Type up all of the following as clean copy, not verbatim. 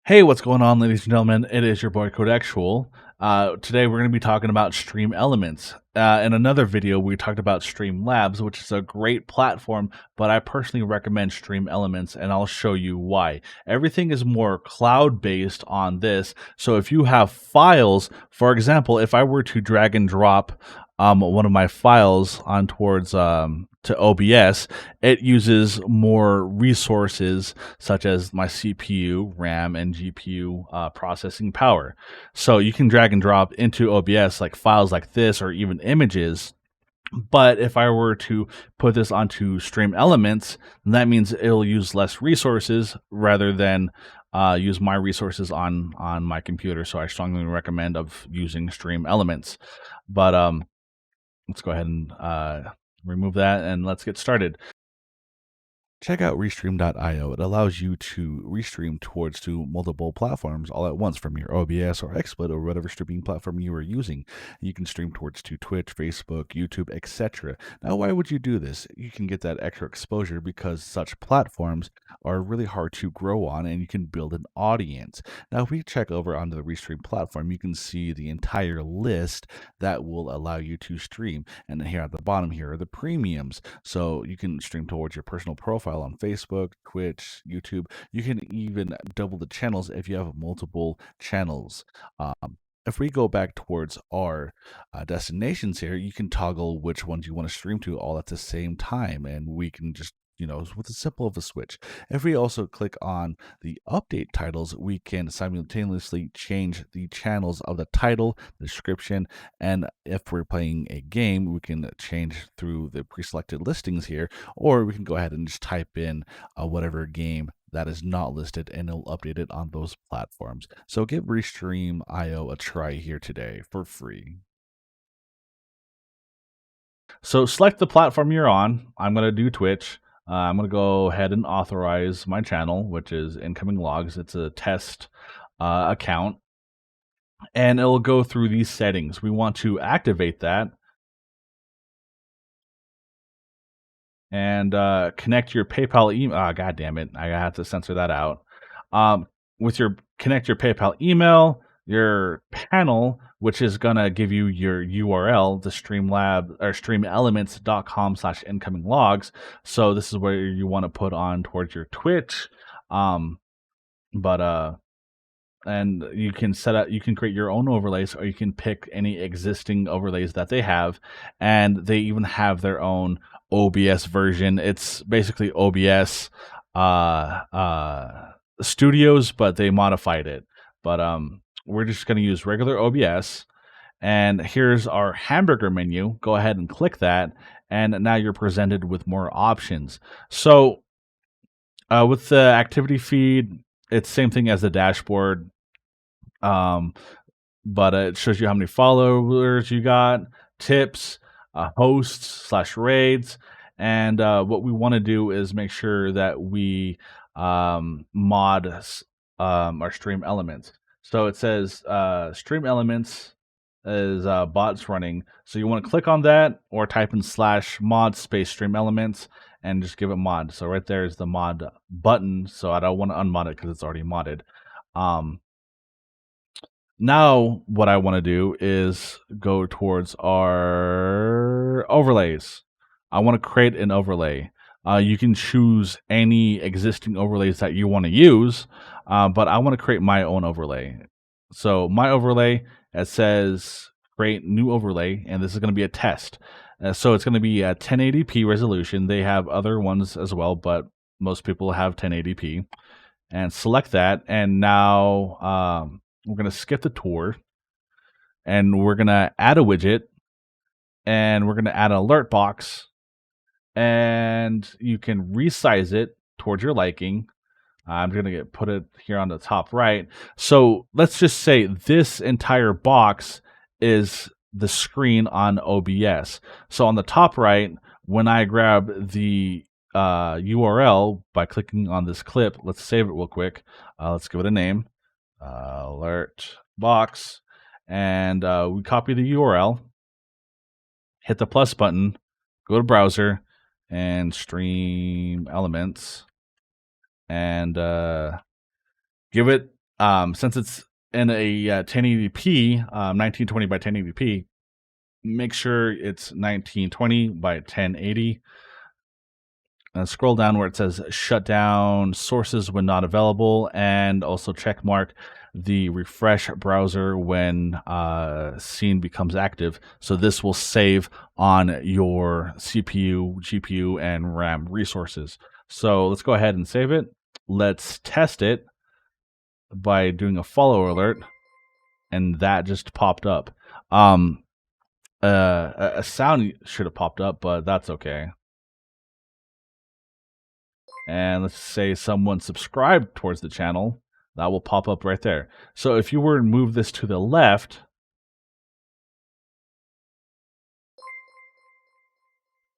Hey, what's going on, ladies and gentlemen? It is your boy 𝗵𝗁𝗀𝗀. Today we're going to be talking about StreamElements. In another video, we talked about Streamlabs, which is a great platform, but I personally recommend StreamElements, and I'll show you why. Everything is more cloud-based on this, so if you have files, for example, if I were to drag and drop one of my files on towards to OBS, it uses more resources such as my CPU, RAM, and GPU processing power. So you can drag and drop into OBS like files like this or even images. But if I were to put this onto StreamElements, that means it'll use less resources rather than use my resources on my computer. So I strongly recommend of using StreamElements. But let's go ahead and remove that and let's get started. Check out Restream.io. It allows you to restream towards to multiple platforms all at once from your OBS or XSplit or whatever streaming platform you are using. You can stream towards to Twitch, Facebook, YouTube, etc. Now, why would you do this? You can get that extra exposure because such platforms are really hard to grow on and you can build an audience. Now, if we check over onto the Restream platform, you can see the entire list that will allow you to stream. And here at the bottom here are the premiums. So you can stream towards your personal profile on Facebook, Twitch, YouTube. You can even double the channels if you have multiple channels. If we go back towards our destinations here, you can toggle which ones you want to stream to all at the same time, and we can just with a simple of a switch. If we also click on the update titles, we can simultaneously change the channels of the title, description, and if we're playing a game, we can change through the pre-selected listings here, or we can go ahead and just type in whatever game that is not listed and it'll update it on those platforms. So give Restream.io a try here today for free. So select the platform you're on. I'm going to do Twitch. I'm going to go ahead and authorize my channel, which is Incoming Logs. It's a test account. And it'll go through these settings. We want to activate that. And connect your PayPal email. God damn it. I have to censor that out. Connect your PayPal email, your panel, which is going to give you your URL, the Streamlab or streamelements.com/incoming logs. So this is where you want to put on towards your Twitch. And you can create your own overlays, or you can pick any existing overlays that they have, and they even have their own OBS version. It's basically OBS Studios, but they modified it. But we're just going to use regular OBS, and here's our hamburger menu. Go ahead and click that, and now you're presented with more options. So with the activity feed, it's same thing as the dashboard, but it shows you how many followers you got, tips, hosts / raids, and what we want to do is make sure that we mod our StreamElements. So it says StreamElements is bots running. So you want to click on that or type in /mod space StreamElements and just give it mod. So right there is the mod button. So I don't want to unmod it because it's already modded. Now what I want to do is go towards our overlays. I want to create an overlay. You can choose any existing overlays that you want to use, but I want to create my own overlay. So my overlay, it says create new overlay, and this is going to be a test. So it's going to be a 1080p resolution. They have other ones as well, but most people have 1080p. And select that, and now we're going to skip the tour, and we're going to add a widget, and we're going to add an alert box, and you can resize it towards your liking. I'm going to put it here on the top right. So let's just say this entire box is the screen on OBS. So on the top right, when I grab the URL by clicking on this clip, let's save it real quick. Let's give it a name, alert box, and we copy the URL, hit the plus button, go to browser, and StreamElements, and give it since it's in a 1080p, 1920 by 1080p, make sure it's 1920 by 1080. Scroll down where it says shut down sources when not available, and also check mark the refresh browser when scene becomes active. So this will save on your CPU, GPU, and RAM resources. So let's go ahead and save it. Let's test it by doing a follow alert, and that just popped up. A sound should have popped up, but that's okay. And let's say someone subscribed towards the channel, that will pop up right there. So if you were to move this to the left,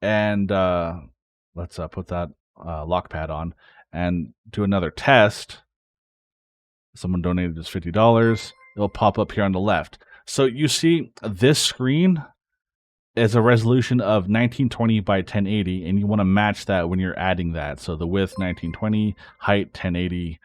and let's put that lock pad on and do another test. Someone donated just $50. It'll pop up here on the left. So you see this screen is a resolution of 1920 by 1080, and you want to match that when you're adding that. So the width 1920, height 1080.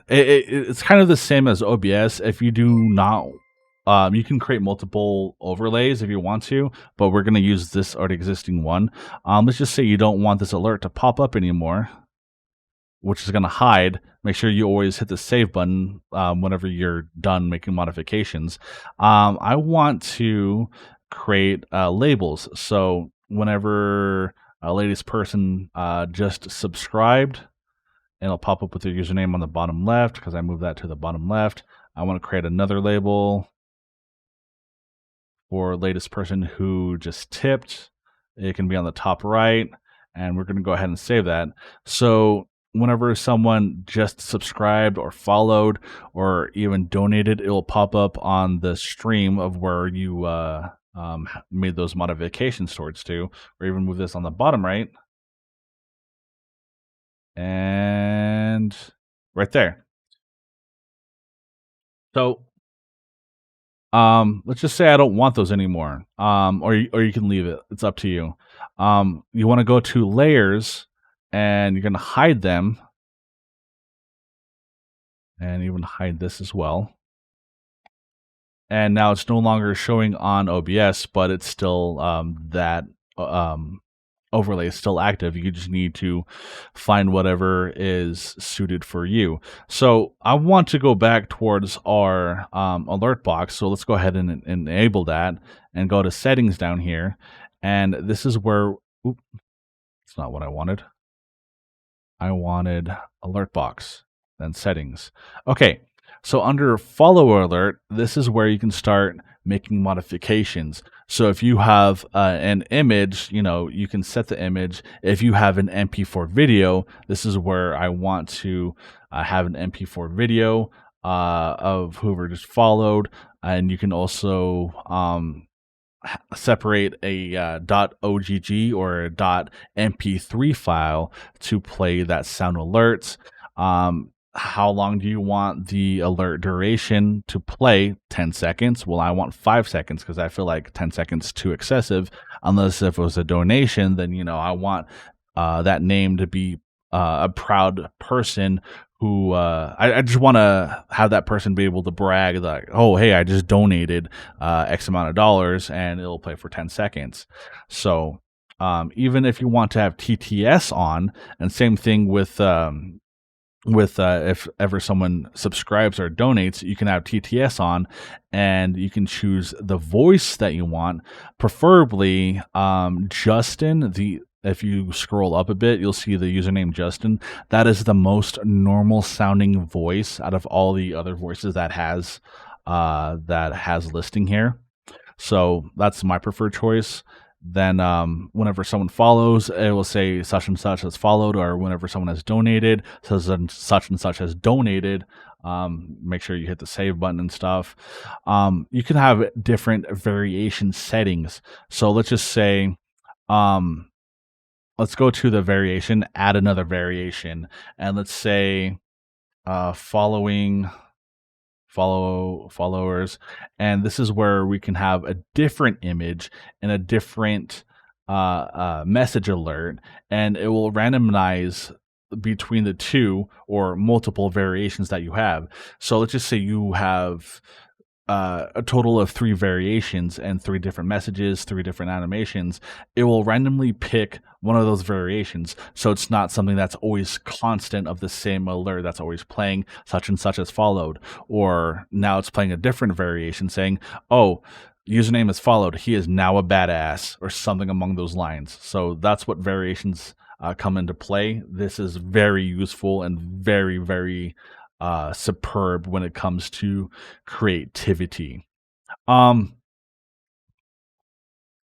It's kind of the same as OBS. If you do not, you can create multiple overlays if you want to, but we're going to use this already existing one. Let's just say you don't want this alert to pop up anymore, which is going to hide. Make sure you always hit the save button whenever you're done making modifications. I want to create labels. So whenever a latest person just subscribed, and it'll pop up with their username on the bottom left because I moved that to the bottom left. I want to create another label for latest person who just tipped. It can be on the top right, and we're going to go ahead and save that. So whenever someone just subscribed or followed or even donated, it will pop up on the stream of where you made those modifications towards to, or even move this on the bottom right. And right there. So let's just say I don't want those anymore. Or you can leave it. It's up to you. You want to go to layers, and you're going to hide them, and even hide this as well. And now it's no longer showing on OBS, but it's still that overlay is still active. You just need to find whatever is suited for you. So I want to go back towards our alert box. So let's go ahead and enable that and go to settings down here. And this is where, it's not what I wanted. I wanted alert box, then settings. Okay. So under follow alert, this is where you can start making modifications. So if you have an image, you can set the image. If you have an MP4 video, this is where I want to have an MP4 video of whoever just followed. And you can also separate a .ogg or a .mp3 file to play that sound alerts. How long do you want the alert duration to play? 10 seconds. Well, I want 5 seconds because I feel like 10 seconds too excessive. Unless if it was a donation, then I want that name to be a proud person who I just want to have that person be able to brag like, oh, hey, I just donated X amount of dollars, and it'll play for 10 seconds. So even if you want to have TTS on, and same thing with if ever someone subscribes or donates, you can have TTS on, and you can choose the voice that you want, preferably Justin. If you scroll up a bit, you'll see the username Justin. That is the most normal sounding voice out of all the other voices that has listing here. So that's my preferred choice. Then whenever someone follows, it will say such and such has followed, or whenever someone has donated, says such and such has donated. Make sure you hit the save button and stuff. You can have different variation settings. So let's just say, let's go to the variation, add another variation, and let's say followers, and this is where we can have a different image and a different message alert, and it will randomize between the two or multiple variations that you have. So let's just say you have a total of 3 variations and 3 different messages, 3 different animations. It will randomly pick one of those variations. So it's not something that's always constant of the same alert that's always playing such and such as followed. Or now it's playing a different variation saying, oh, username is followed. He is now a badass, or something among those lines. So that's what variations come into play. This is very useful and very, very superb when it comes to creativity.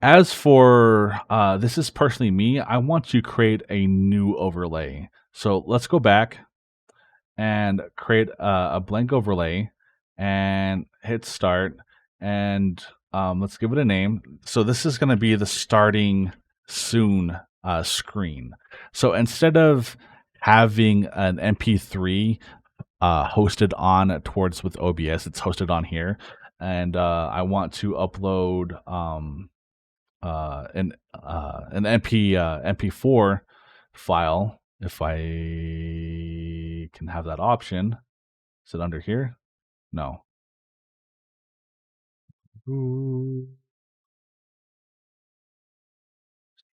As for this is personally me, I want to create a new overlay. So let's go back and create a blank overlay and hit start, and let's give it a name. So this is going to be the starting soon screen. So instead of having an MP3 hosted on towards with OBS, it's hosted on here, and I want to upload an MP4 file. If I can have that option, is it under here? No. Ooh.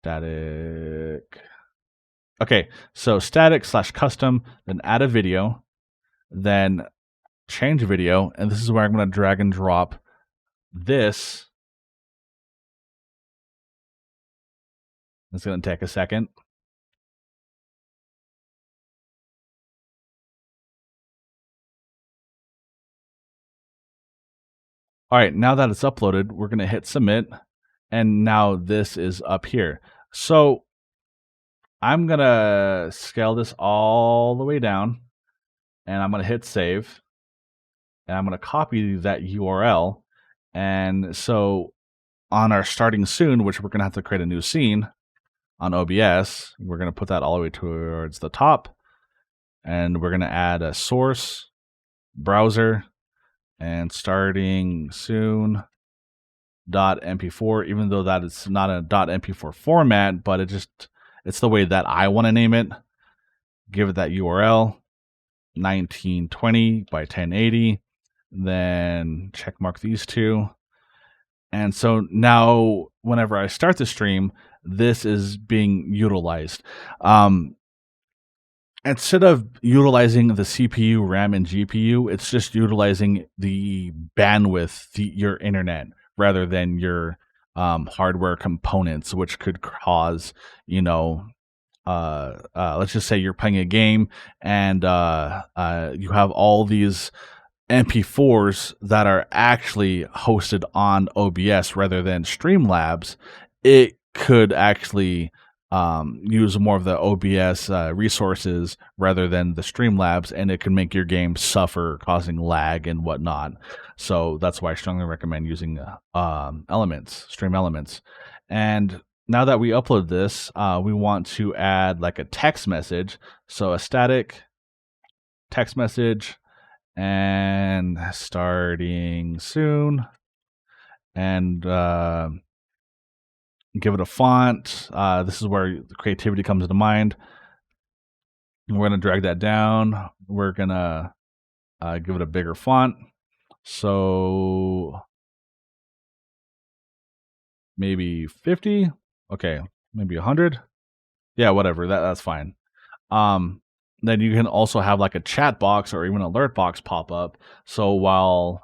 Static. Okay, so static/custom, then add a video, then change video, and this is where I'm going to drag and drop this. It's going to take a second. All right, now that it's uploaded, we're going to hit submit, and now this is up here. So I'm going to scale this all the way down, and I'm going to hit save, and I'm going to copy that URL. And so on our starting soon, which we're going to have to create a new scene on OBS, we're going to put that all the way towards the top, and we're going to add a source, browser, and starting soon .mp4, even though that is not a .mp4 format, but it's the way that I want to name it. Give it that URL, 1920 by 1080, then check mark these two. And so now whenever I start the stream, this is being utilized. Instead of utilizing the CPU, RAM, and GPU, it's just utilizing the bandwidth, your internet, rather than your hardware components, which could cause, let's just say you're playing a game and you have all these MP4s that are actually hosted on OBS rather than Streamlabs. It could actually use more of the OBS resources rather than the Streamlabs, and it can make your game suffer, causing lag and whatnot. So that's why I strongly recommend using StreamElements. And now that we upload this, we want to add like a text message. So a static text message, and starting soon, and give it a font. This is where the creativity comes into mind. We're going to drag that down. We're going to give it a bigger font. So maybe 50. Okay, maybe 100. Yeah, whatever. That's fine. Then you can also have like a chat box or even alert box pop up. So while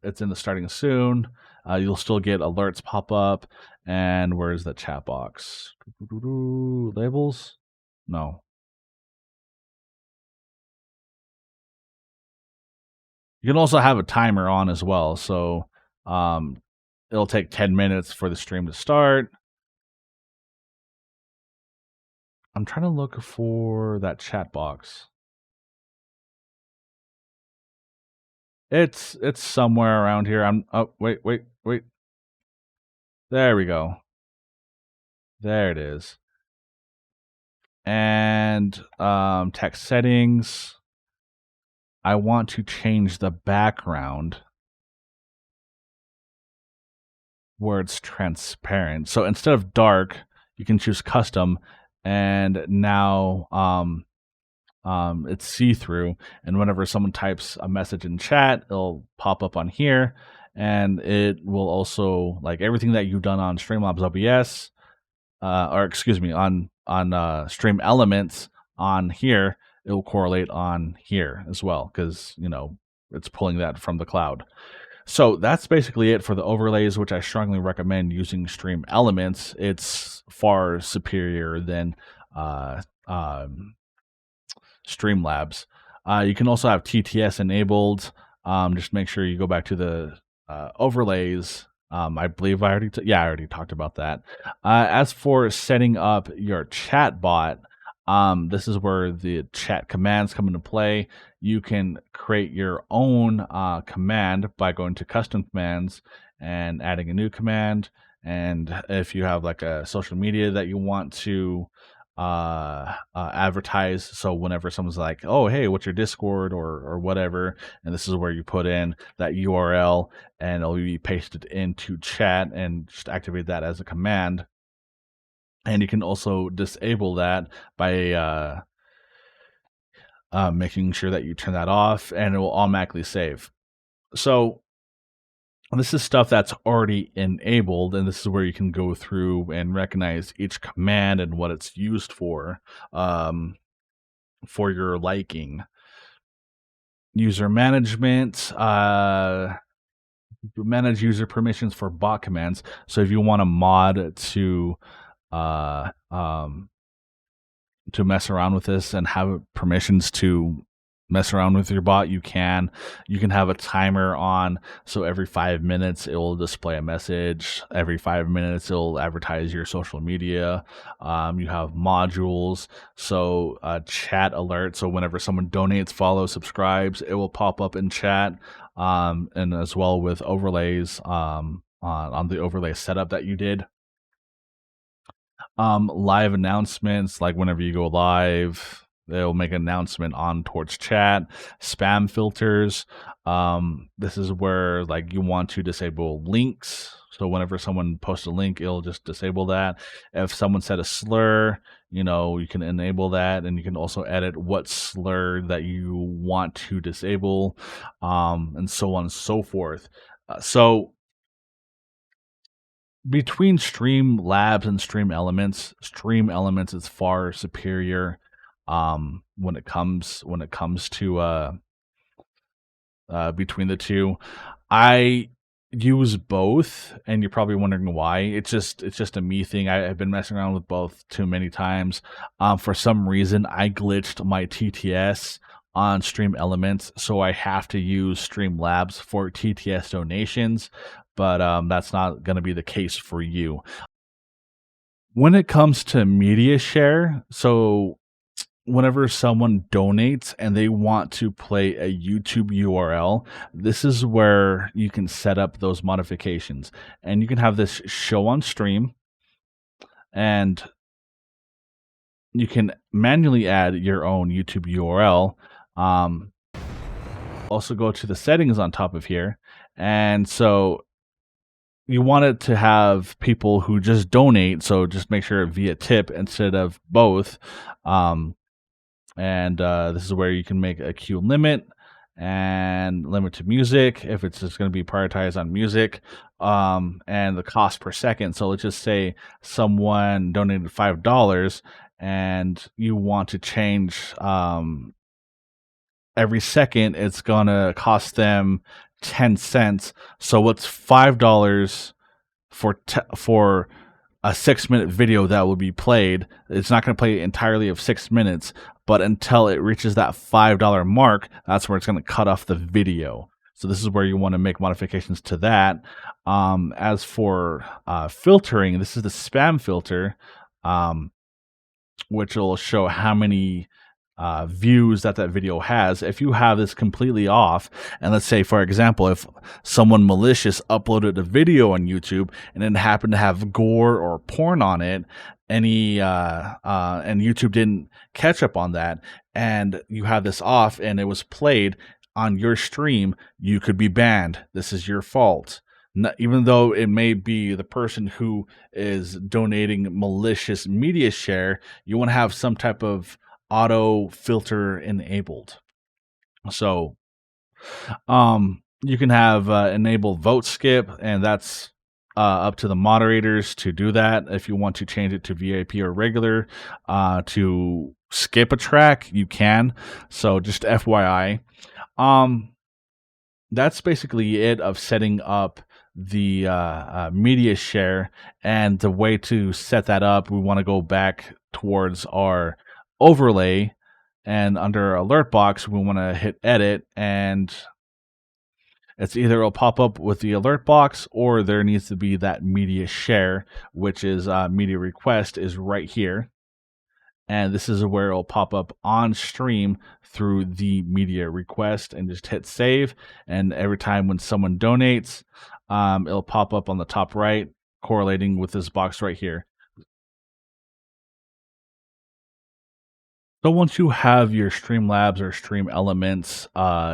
it's in the starting soon, you'll still get alerts pop up. And where's the chat box? Labels? No. You can also have a timer on as well. So it'll take 10 minutes for the stream to start. I'm trying to look for that chat box. It's somewhere around here. Oh, wait. There we go. There it is. And text settings. I want to change the background. where it's transparent. So instead of dark, you can choose custom, and now it's see-through. And whenever someone types a message in chat, it'll pop up on here, and it will also, like, everything that you've done on Streamlabs OBS, or excuse me, on StreamElements on here, it will correlate on here as well, because it's pulling that from the cloud. So that's basically it for the overlays, which I strongly recommend using StreamElements. It's far superior than Streamlabs. You can also have TTS enabled. Just make sure you go back to the overlays. I believe I already talked about that. As for setting up your chat bot, this is where the chat commands come into play. You can create your own command by going to custom commands and adding a new command. And if you have like a social media that you want to advertise, so whenever someone's like, oh, hey, what's your Discord or whatever, and this is where you put in that URL, and it'll be pasted into chat, and just activate that as a command. And you can also disable that by making sure that you turn that off, and it will automatically save. So this is stuff that's already enabled, and this is where you can go through and recognize each command and what it's used for your liking. User management, manage user permissions for bot commands. So if you want a mod to mess around with this and have permissions to mess around with your bot, you can have a timer on, so every 5 minutes it will display a message, every 5 minutes it'll advertise your social media. You have modules, so chat alert, so whenever someone donates, follows, subscribes, it will pop up in chat, and as well with overlays on the overlay setup that you did. Live announcements, like whenever you go live, they'll make an announcement on towards chat. Spam filters, this is where like you want to disable links, so whenever someone posts a link, it'll just disable that. If someone said a slur, you can enable that, and you can also edit what slur that you want to disable, and so on and so forth. So between Streamlabs and StreamElements is far superior when it comes to between the two. I use both, and you're probably wondering why. It's just a me thing. I've been messing around with both too many times. For some reason, I glitched my TTS on StreamElements, so I have to use Streamlabs for TTS donations, but that's not going to be the case for you. When it comes to media share, so whenever someone donates and they want to play a YouTube URL, this is where you can set up those modifications, and you can have this show on stream, and you can manually add your own YouTube URL. Also go to the settings on top of here, and so you want it to have people who just donate, so just make sure via tip instead of both. And this is where you can make a queue limit and limit to music if it's just going to be prioritized on music, and the cost per second. So let's just say someone donated $5 and you want to change every second, it's gonna cost them 10 cents. So what's $5 for a 6-minute video that will be played? It's not going to play entirely of 6 minutes, but until it reaches that $5 mark, that's where it's going to cut off the video. So this is where you want to make modifications to that. As for filtering, this is the spam filter, which will show how many views that video has. If you have this completely off, and let's say, for example, if someone malicious uploaded a video on YouTube and it happened to have gore or porn on it, and YouTube didn't catch up on that, and you have this off and it was played on your stream, you could be banned. This is your fault. Even though it may be the person who is donating malicious media share, you want to have some type of auto filter enabled. So you can have enable vote skip, and that's up to the moderators to do that. If you want to change it to VIP or regular to skip a track, you can. So just FYI. That's basically it of setting up the media share. And the way to set that up, we want to go back towards our overlay, and under alert box, we want to hit edit, and it's either it'll pop up with the alert box, or there needs to be that media share, which is media request is right here. And this is where it'll pop up on stream through the media request, and just hit save. And every time when someone donates, it'll pop up on the top right, correlating with this box right here. So once you have your Streamlabs or StreamElements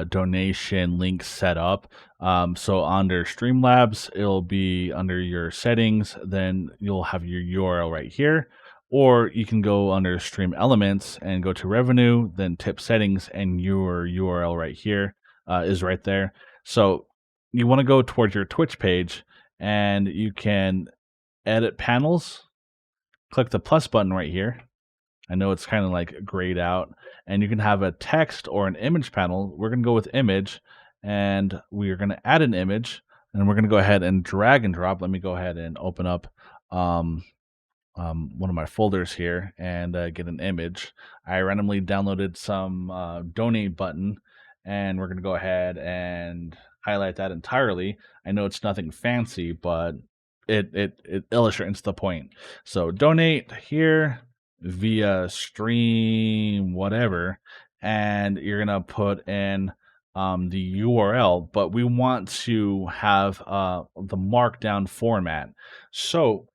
donation link set up, so under Streamlabs, it'll be under your settings, then you'll have your URL right here. Or you can go under StreamElements and go to revenue, then tip settings, and your URL right here is right there. So you want to go towards your Twitch page, and you can edit panels, click the plus button right here. I know it's kind of like grayed out, and you can have a text or an image panel. We're going to go with image, and we're going to add an image, and we're going to go ahead and drag and drop. Let me go ahead and open up one of my folders here and get an image. I randomly downloaded some donate button, and we're going to go ahead and highlight that entirely. I know it's nothing fancy, but it illustrates the point. So donate here via stream whatever, and you're going to put in the URL, but we want to have the markdown format. So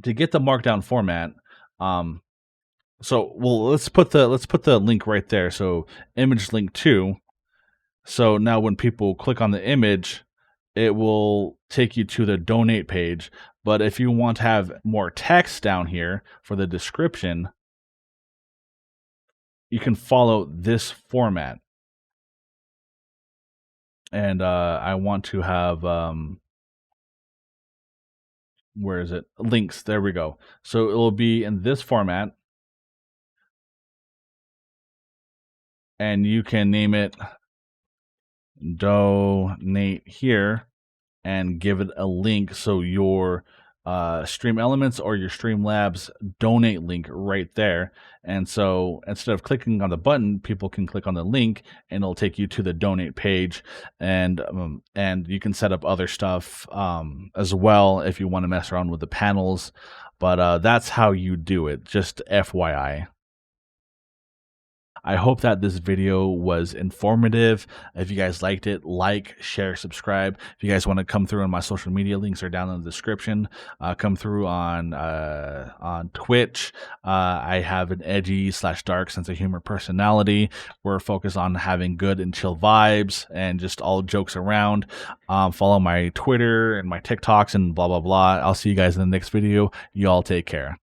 to get the markdown format, let's put the link right there. So image link 2. So now when people click on the image, it will take you to the donate page. But if you want to have more text down here for the description, you can follow this format. And I want to have where is it? Links. There we go. So it will be in this format, and you can name it donate here and give it a link. So your StreamElements or your Streamlabs donate link right there. And so instead of clicking on the button, people can click on the link, and it'll take you to the donate page. And you can set up other stuff as well if you want to mess around with the panels. But that's how you do it. Just FYI. I hope that this video was informative. If you guys liked it, like, share, subscribe. If you guys want to come through on my social media, links are down in the description. Come through on Twitch. I have an edgy/dark sense of humor personality. We're focused on having good and chill vibes and just all jokes around. Follow my Twitter and my TikToks and blah, blah, blah. I'll see you guys in the next video. You all take care.